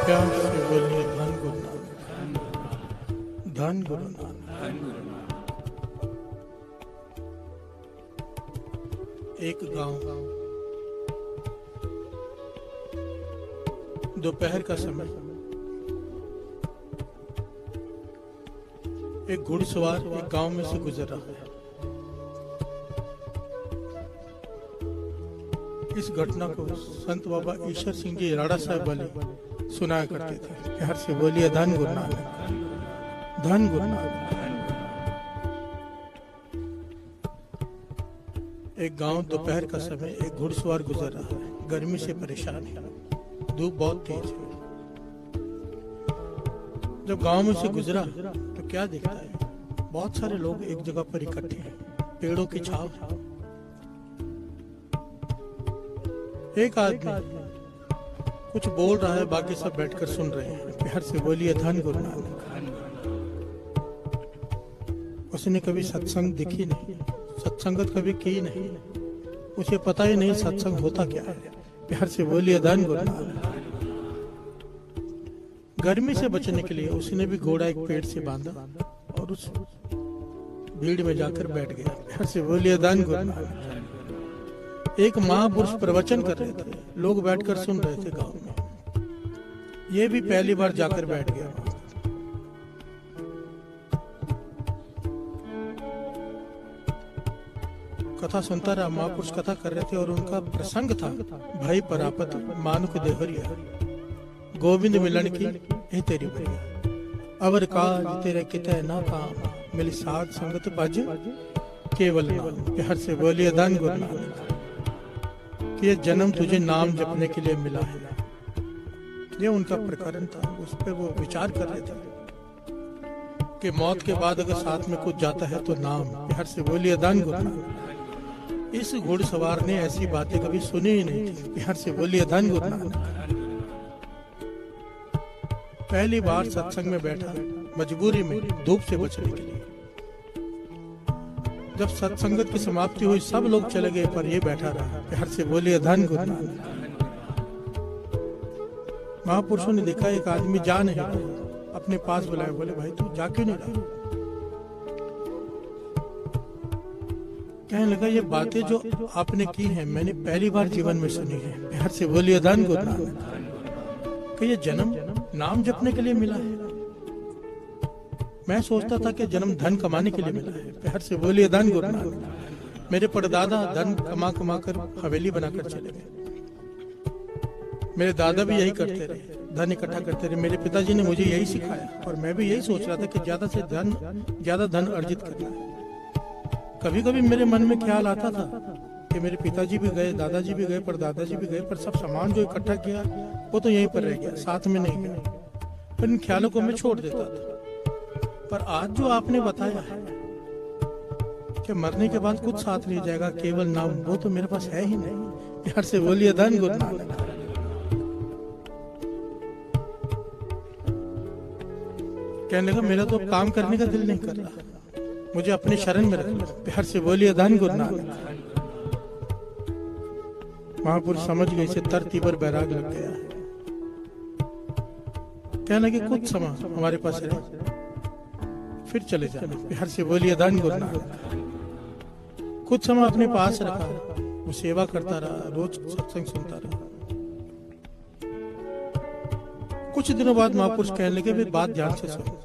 प्यार से बोलिए धन गुरु नानक, धन गुरु नानक। एक गांव, दोपहर का समय, एक घुड़सवार एक गांव में से गुजर रहा है। इस घटना को संत बाबा ईश्वर सिंह जी राड़ा साहब वाले सुनाया करते थे। प्यार से बोलिए धन गुरु नानक, धन गुरु नानक। एक गांव, दोपहर का समय, एक घुड़सवार गुजर रहा है। गर्मी से परेशान है, धूप बहुत तेज है। जब गांव में से गुजरा तो क्या देखता है, बहुत सारे लोग एक जगह पर इकट्ठे हैं, पेड़ों की छाव है। एक आदमी कुछ बोल रहा है, बाकी सब बैठकर सुन रहे हैं। प्यार से बोलिए धन गुरु नानक। उसने कभी सत्संग देखी नहीं, सत्संगत कभी की नहीं, उसे पता ही नहीं सत्संग होता क्या है। प्यार से बोलिए धन गुरु नानक। गर्मी से बचने के लिए उसने भी घोड़ा एक पेड़ से बांधा और उस भीड़ में जाकर बैठ गया। प्यार से बोलिए धन गुरु नानक। एक महापुरुष प्रवचन कर रहे थे, लोग बैठकर सुन रहे थे गांव में। ये भी पहली बार जाकर बैठ गया। कथा सुनता रहा। महापुरुष कथा कर रहे थे और उनका प्रसंग था, भाई परापत मानुक देहरिया, गोविंद मिलन की हे तेरी भैया, अवर काज तेरे किते ना काम, मिली साध संगत पज केवल नाम। प्यार से बोलिए धन गुरु नानक। कि ये जन्म तुझे नाम जपने के लिए मिला है, ये उनका प्रकरण था। उस पर वो विचार कर रहे थे कि मौत के बाद अगर साथ में कुछ जाता है तो नाम। प्यार से बोलिए धन गुरु नानक। इस घुड़सवार ने ऐसी बातें कभी सुनी ही नहीं थी। प्यार से बोलिए धन गुरु नानक। पहली बार सत्संग में बैठा, मजबूरी में, धूप से बचने के लिए। जब सत्संगत की समाप्ति हुई, सब लोग चले गए, पर ये बैठा रहा। प्यार से बोलिए धन गुरु नानक। महापुरुषों ने देखा एक आदमी जा नहीं रहा, अपने पास बुलाया, बोले भाई तू जा क्यों नहीं रहा? कहने लगा ये बातें जो आपने की हैं मैंने पहली बार जीवन में सुनी है। प्यार से बोलिए धन गुरु नानक। कि ये जन्म नाम जपने के लिए मिला है। मैं सोचता था कि जन्म धन कमाने के लिए मिला है। प्यार से बोलिए धन गुरु नानक। मेरे परदादा धन कमा कमा कर हवेली बनाकर चले गए। मेरे दादा भी यही करते रहे, धन इकट्ठा करते रहे। मेरे पिताजी ने मुझे यही सिखाया और मैं भी यही सोच रहा था कि ज्यादा से ज्यादा धन अर्जित करना है। कभी कभी मेरे मन में ख्याल आता था कि मेरे पिताजी भी गए, दादाजी भी गए, पर दादाजी भी गए, पर सब सामान जो इकट्ठा किया वो तो यहीं पर रह गया, साथ में नहीं गया। पर इन ख्यालों को मैं छोड़ देता था। पर आज जो आपने बताया है कि मरने के बाद कुछ साथ नहीं जाएगा, केवल नाम, वो तो मेरे पास है ही नहीं। प्यार से बोलिए धन गुरु नानक। कहने लगा मेरा तो काम करने का दिल नहीं कर रहा, मुझे अपने शरण में रख लो। प्यार से बोलिए धन गुरु नानक। महापुरुष समझ गए, इसे तरतीबर बैराग लग गया है। कहने लगे कुछ समय हमारे पास रहे, फिर चले जाना। प्यार से बोलिए धन गुरु नानक। कुछ समय अपने पास रखा, वो सेवा करता रहा, रोज सत्संग सुनता रहा। कुछ दिनों बाद महापुरुष कहने लगे भी बात ध्यान से सुनो,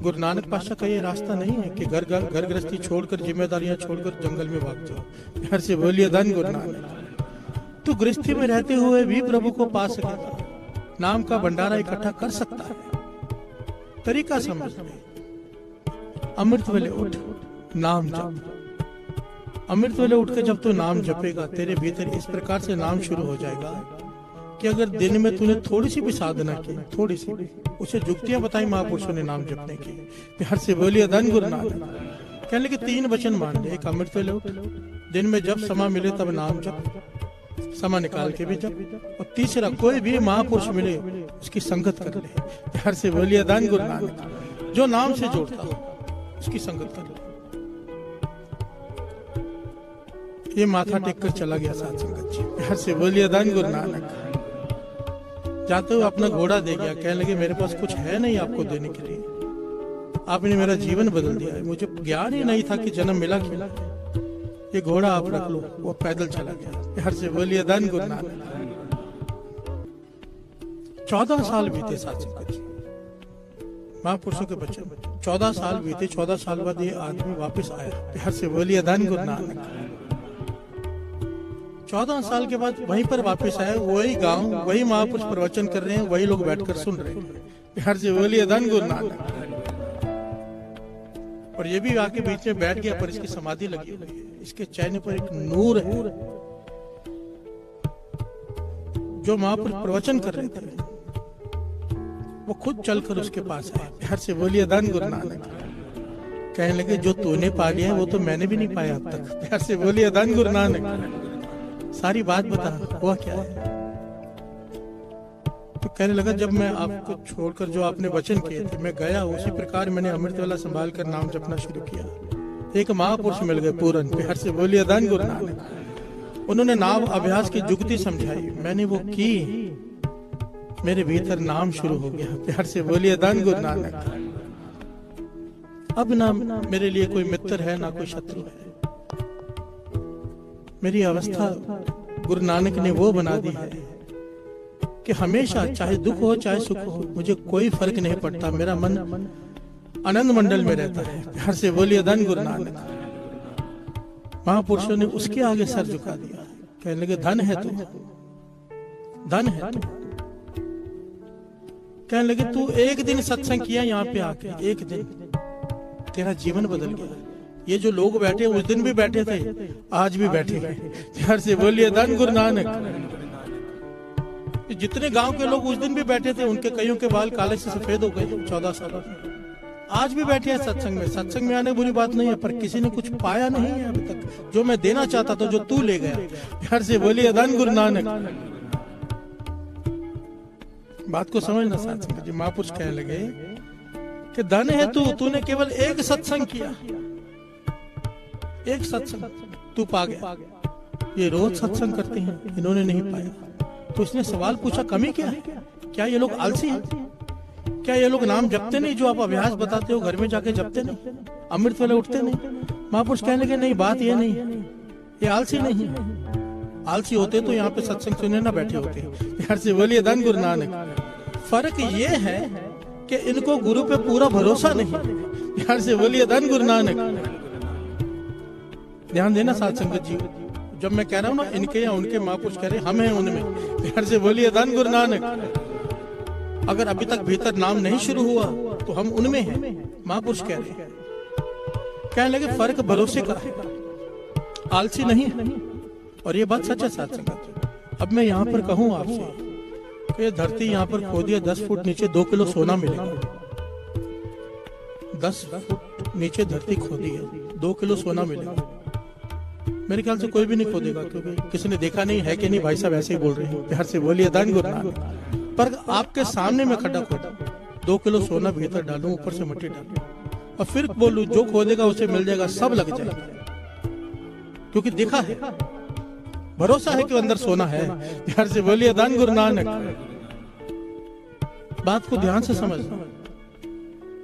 गुरु नानक पातशाह का ये रास्ता नहीं है कि घर गृहस्थी छोड़कर, जिम्मेदारियां छोड़कर जंगल में भाग जाओ। प्यार से बोलिए धन गुरु नानक। तू गृहस्थी में रहते हुए भी प्रभु को पा सकेगा, नाम का भंडारा इकट्ठा कर सकता है। तरीका समझ ले, अमृत वेले उठ, नाम जप। अमृत वेले उठ के जब तू नाम जपेगा, तेरे भीतर इस प्रकार से नाम शुरू हो जाएगा कि अगर दिन में तूने थोड़ी सी भी साधना की, थोड़ी सी भी, उसे जुक्तियां बताई महापुरुषों ने नाम जपने की। प्यार से बोलिए धन गुरु नानक। कहने के 3 वचन मान ले, एक अमृत वेले उठ, दिन में जब समय मिले तब नाम जप, समय निकाल के भी जप, और तीसरा कोई भी महापुरुष मिले उसकी संगत कर ले। प्यार से बोलिए धन गुरु नानक। जो नाम से जोड़ता हो उसकी संगत कर ले। ये माथा टेक कर चला गया साथ संगत जी। प्यार से बोलिए धन गुरु नानक। जाते हुए अपना घोड़ा दे गया, कहने लगे मेरे पास कुछ है नहीं आपको देने के लिए, आपने मेरा जीवन बदल दिया है, मुझे ज्ञान ही नहीं था कि जन्म मिला क्यों, ये घोड़ा आप रख लो। वो पैदल चला गया। प्यार से बोलिए धन गुरु नानक। 14 साल बीते साथ संगत जी, महापुरुषों के बच्चे 14 साल बीते। 14 साल बाद ये आदमी वापस आया। प्यार से बोलिए धन गुरु नानक। 14 साल के बाद वहीं पर वापस आए, वही गांव, वही महापुरुष प्रवचन कर रहे हैं, वही लोग बैठकर सुन रहे हैं। प्यार से बोलिए धन गुरु नानक। और ये भी आके बीच में बैठ गया, पर इसकी समाधि लगी हुई है। इसके चेहरे पर एक नूर है। जो महापुरुष प्रवचन कर रहे थे वो खुद चलकर उसके पास आए। प्यार से बोलिए धन गुरु नानक। कहने लगे जो तूने पा लिया है वो तो मैंने भी नहीं पाया अब तक। प्यार से बोलिए धन गुरु नानक। सारी बात बता, हुआ क्या है? तो कहने लगा जब मैं आपको छोड़कर जो आपने वचन किए थे मैं गया, उसी प्रकार मैंने अमृत वाला संभाल कर नाम जपना शुरू किया। एक महापुरुष मिल गए पूरन। प्यार से बोलिए धन गुरु नानक। उन्होंने नाम अभ्यास की जुगती समझाई, मैंने वो की, मेरे भीतर नाम शुरू हो गया। प्यार से बोलिए धन गुरु नानक। अब ना मेरे लिए कोई मित्र है ना कोई शत्रु है। मेरी अवस्था गुरु नानक ने वो बना दी है कि हमेशा चाहे दुख हो चाहे सुख हो मुझे कोई फर्क नहीं पड़ता, मेरा मन आनंद मंडल में रहता है। प्यार से बोलिए धन गुरु नानक। महापुरुषों ने उसके आगे सर झुका दिया। कहने लगे धन है तू, धन है तू। कहने लगे तू एक दिन सत्संग किया यहाँ पे आके, एक दिन तेरा जीवन बदल गया। ये जो लोग बैठे उस दिन भी बैठे थे, आज भी बैठे हैं। प्यार से बोलिए धन गुरु नानक। जितने गांव के लोग उस दिन भी बैठे थे उनके कईयों के बाल काले से सफेद हो गए 14 साल में। आज भी बैठे हैं सत्संग में। सत्संग में आने बुरी बात नहीं है, पर किसी ने कुछ पाया नहीं है अभी तक जो मैं देना चाहता था, जो तू ले गया। प्यार से बोलिए धन गुरु नानक। बात को समझना साथ संगत जी। महापुरुष कहने लगे कि धन है तू, तूने केवल एक सत्संग किया, एक सत्संग तू पा गया। ये रोज सत्संग करते हैं, इन्होंने नहीं पाया। तो इसने सवाल पूछा कमी क्या है? क्या ये लोग आलसी हैं? क्या ये लोग नाम जपते नहीं? जो आप अभ्यास बताते हो घर में जाके जपते नहीं? अमृत वाले उठते नहीं? महापुरुष कहने लगे नहीं, बात ये नहीं, ये आलसी नहीं है। आलसी होते तो यहाँ पे सत्संग सुनने ना बैठे होते। प्यार से बोलिए धन गुरु नानक। फर्क ये है कि इनको गुरु पे पूरा भरोसा नहीं। प्यार से बोलिए धन गुरु नानक। ध्यान देना साथ संगत जी, जब मैं कह रहा हूँ ना इनके या उनके, महापुरुष कह रहे हम हैं उनमें। प्यार से बोलिए धन गुरु नानक। अगर अभी तक भीतर नाम नहीं शुरू हुआ तो हम उनमें हैं, महापुरुष कह रहे हैं। कहने लगे फर्क भरोसे का है, आलसी नहीं है। और ये बात सच है साथ संगत। अब मैं यहाँ पर कहूँ आपसे कि धरती यहाँ पर खोदिए 10 फुट नीचे 2 किलो सोना मिलेगा। 10 फुट नीचे धरती खोदी है, 2 किलो सोना मिलेगा। मेरे ख्याल से कोई भी नहीं खोदेगा, क्योंकि किसी ने देखा नहीं है कि नहीं। भाई साहब ऐसे ही बोल रहे हैं। प्यार से बोलिए धन गुरु नानक। पर आपके सामने मैं खड्डा खोदा, 2 किलो सोना भीतर डालूं, ऊपर से मिट्टी डालूं और फिर बोलूं जो खोदेगा उसे मिल जाएगा, सब लग जाएगा। क्योंकि देखा है, भरोसा है कि अंदर सोना है। प्यार से बोलिए धन गुरु नानक। बात को ध्यान से समझना।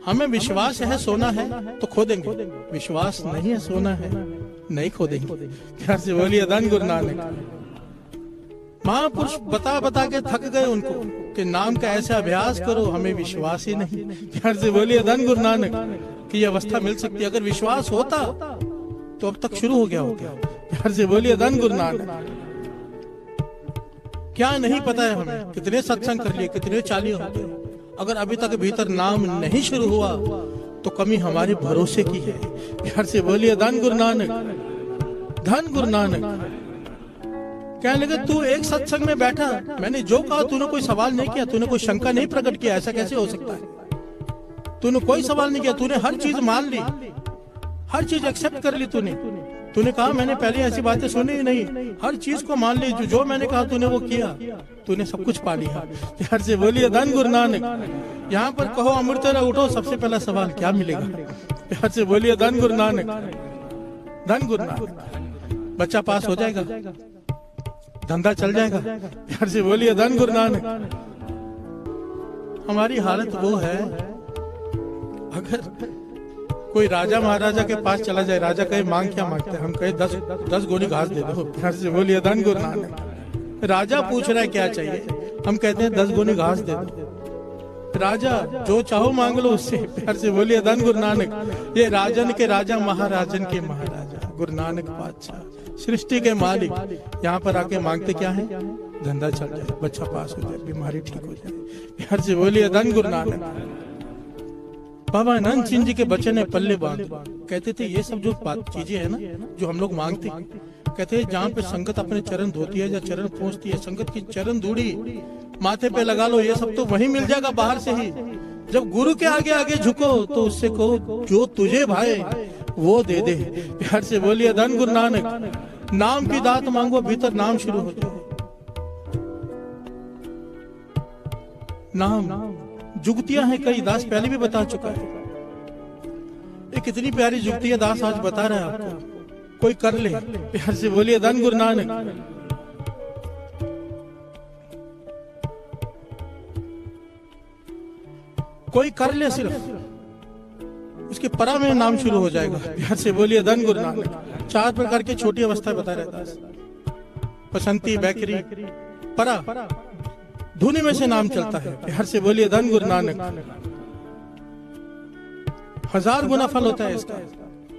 हमें विश्वास है सोना है तो खोदेंगे, विश्वास नहीं है सोना है नहीं खोदेंगे। प्यार से बोलिए धन गुरु नानक। महापुरुष बता बता के थक गए उनको कि नाम का ऐसा अभ्यास करो, हमें विश्वास ही नहीं। प्यार से बोलिए धन गुरु नानक कि यह अवस्था मिल सकती है। अगर विश्वास होता तो अब तक शुरू हो गया होता। प्यार से बोलिए धन गुरु नानक। क्या नहीं पता है हमें, कितने सत्संग कर लिए, कितने चालिये हो गए, अगर अभी तक भीतर नाम नहीं शुरू हुआ तो कमी हमारे भरोसे की है। प्यार से बोलिए धन गुरु नानक। धन गुरु नानक। कहने लगे तू एक सत्संग में बैठा, मैंने जो कहा तूने कोई सवाल नहीं किया, तूने कोई शंका नहीं प्रकट किया, ऐसा कैसे हो सकता है? तूने कोई सवाल नहीं किया, तूने हर चीज मान ली, हर चीज एक्सेप्ट कर ली। तूने कहा मैंने पहले ऐसी बातें सुनी ही नहीं, हर चीज को मान ली, जो मैंने कहा तूने वो किया, तूने सब कुछ पा लिया। प्यार से बोलिए धन गुरु नानक। यहाँ पर कहो अमृत उठो, सबसे पहला सवाल क्या मिलेगा? प्यार से बोलिए धन गुरु नानक। धन गुरु नानक। बच्चा पास हो जाएगा, धंधा चल जाएगा। प्यार से बोलिए धन गुरु नानक। हमारी हालत वो है, अगर कोई राजा महाराजा के पास चला जाए, राजा कहे मांग क्या मांगते हैं, हम कहे 10 गोनी घास दे दो, प्यार से बोलिए धन गुरु नानक। राजा पूछ रहा है क्या चाहिए, हम कहते हैं 10 गोनी घास दे दो। राजा जो चाहो मांग लो उससे, प्यार से बोलिए धन गुरु नानक। ये राजन के राजा, महाराजन के महाराजा, गुरु नानक पातशाह, सृष्टि के मालिक, यहाँ पर आके मांगते क्या है, धंधा चल जाए, बच्चा पास हो जाए, बीमारी ठीक हो जाए, प्यार से बोलिए धन गुरु नानक। बाबा आनंद सिंह जी के बच्चे ने पल्ले बांध, कहते थे ये सब जो चीजें है ना जो हम लोग मांगते, कहते हैं जहाँ पे संगत अपने चरण धोती है या चरण पहुँचती है, संगत की चरण धूड़ी माथे पे लगा लो, ये सब तो वहीं मिल जाएगा बाहर से ही। जब गुरु के आगे आगे झुको तो उससे कहो जो तुझे भाए वो दे दे, प्यार से बोलिए धन गुरु नानक। नाम की दात मांगो, भीतर नाम शुरू हो जाए। नाम जुगतियां हैं कई, दास पहले भी बता चुका है। ये कितनी प्यारी जुगती है, दास आज बता रहा है आपको, कोई कर ले, प्यार से बोलिए धन गुरु नानक। कोई कर ले सिर्फ, उसके परा में नाम शुरू हो जाएगा, प्यार से बोलिए धन गुरु नानक। 4 प्रकार की छोटी अवस्था बता रहा था, पसंती, बैकरी, परा, धुनी में से नाम चलता है, प्यार से बोलिए धन गुरु नानक। 1000 गुना फल होता है इसका,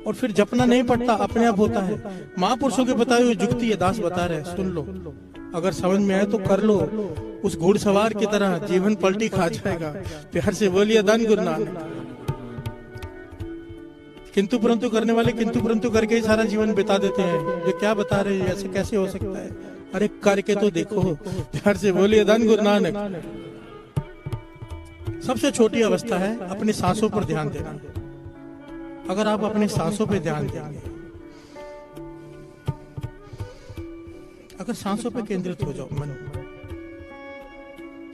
और फिर जपना नहीं पड़ता, अपने आप होता है। महापुरुषों के बताए हुए जुगती है, दास बता रहे, सुन लो, अगर समझ में आए तो कर लो, उस घुड़सवार की तरह जीवन पलटी खा जाएगा, प्यार से बोलिए धन गुरु नानक। किंतु परंतु करने वाले किंतु परंतु करके ही सारा जीवन बिता देते हैं। ये क्या बता रहे हैं, ऐसे कैसे हो सकता है, अरे करके तो देखो, प्यार से बोलिए धन गुरु नानक। सबसे छोटी अवस्था है अपनी सांसों पर ध्यान देना। अगर आप अपनी सांसों पे ध्यान देंगे, अगर सांसों पे केंद्रित हो जाओ, मन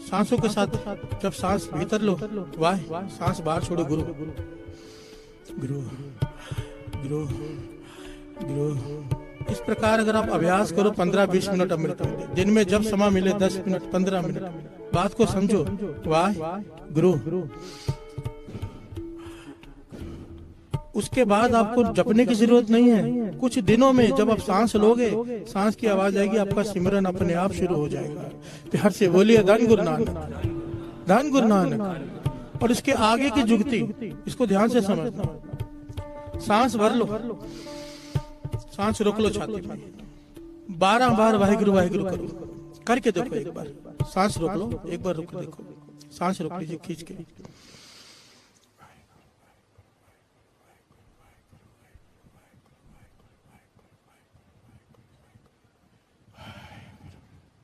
सांसों के साथ, जब सांस भीतर लो वाह, सांस बाहर छोड़ो, गुरु गुरु गुरु गुरु। इस प्रकार अगर आप अभ्यास करो 15-20 मिनट अमृत वेले, दिन में जब समय मिले 10 मिनट 15 मिनट, बात को समझो, वाह गुरु। उसके बाद आपको जपने की जरूरत नहीं है। कुछ दिनों में जब आप सांस लोगे, सांस की आवाज आएगी, आपका सिमरन अपने आप शुरू हो जाएगा। प्यार से बोलिए धन गुरु नानक, धन गुरु नानक। और इसके आगे की जुगती, इसको ध्यान से समझना। सांस भर लो, सांस रोक लो छाती में, 12 बार वाहिगुरु वाहिगुरु करो, करके देखो एक बार। सांस रोक लो, एक बार रुक देखो, सांस रोक लीजिए खींच के।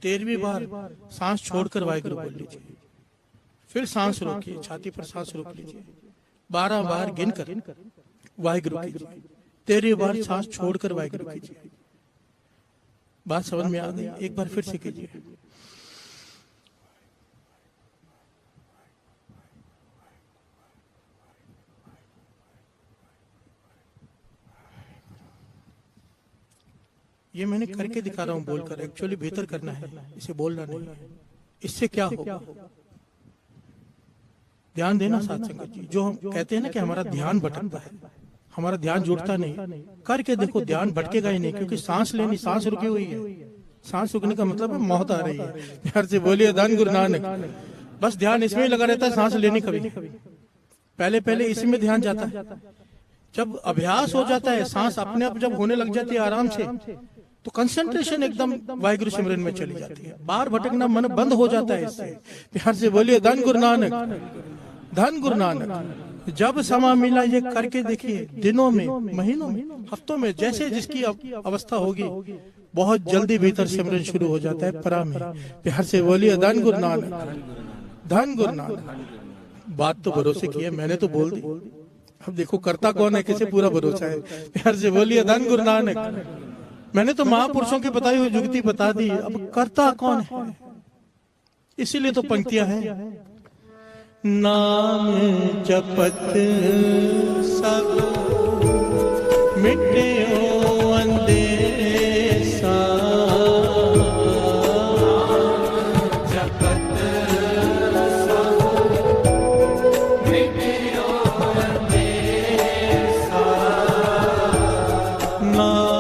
तेरहवीं बार सांस छोड़कर वाहिगुरु बोल लीजिए, फिर सांस रोकिए, छाती पर सांस रोक लीजिए, 12 बार गिनकर वाहिगुरु कीजिए, 13वीं बार सांस छोड़कर वाहिगुरु कीजिए। बात समझ में आ गई? एक बार फिर से कीजिए। ये मैंने करके दिखा रहा हूं बोलकर, एक्चुअली भीतर करना है, इसे बोलना नहीं है। इससे क्या होगा? ध्यान देना साथ संगत जी। जो हम कहते हैं ना कि हमारा ध्यान भटकता है, हमारा ध्यान जुड़ता नहीं, करके देखो ध्यान भटकेगा ही नहीं, क्योंकि सांस लेनी, सांस रुकी हुई है। सांस रुकने का मतलब है मौत आ रही है। प्यार से बोलिए धन गुरु नानक। बस ध्यान इसमें लगा रहता है, सांस लेनी कभी नहीं। पहले इसमें ध्यान जाता है। जब अभ्यास हो जाता है, सांस अपने आप जब होने लग जाती है आराम से, तो कंसंट्रेशन एकदम वाहिगुरु सिमरन में चली जाती है। बाहर भटकना मन बंद हो जाता है इससे। प्यार से बोलिए धन गुरु नानक, धन गुरु नानक। जब समय मिला ये करके देखिए, दिनों में, महीनों में, हफ्तों में, जैसे जिसकी अवस्था होगी, बहुत जल्दी भीतर सिमरन शुरू हो जाता है परा में। प्यार से बोलिए धन गुरु नानक, धन गुरु नानक। बात तो भरोसे की है, मैंने तो बोल दी, अब देखो करता कौन है, किसे पूरा भरोसा है। प्यार से बोलिए धन गुरु नानक। मैंने तो महापुरुषों की बताई हुई जुगती बता दी, अब करता कौन है? इसीलिए तो पंक्तियां हैं, नाम जपत सब मिटे अंदेशा, जपत सब नाम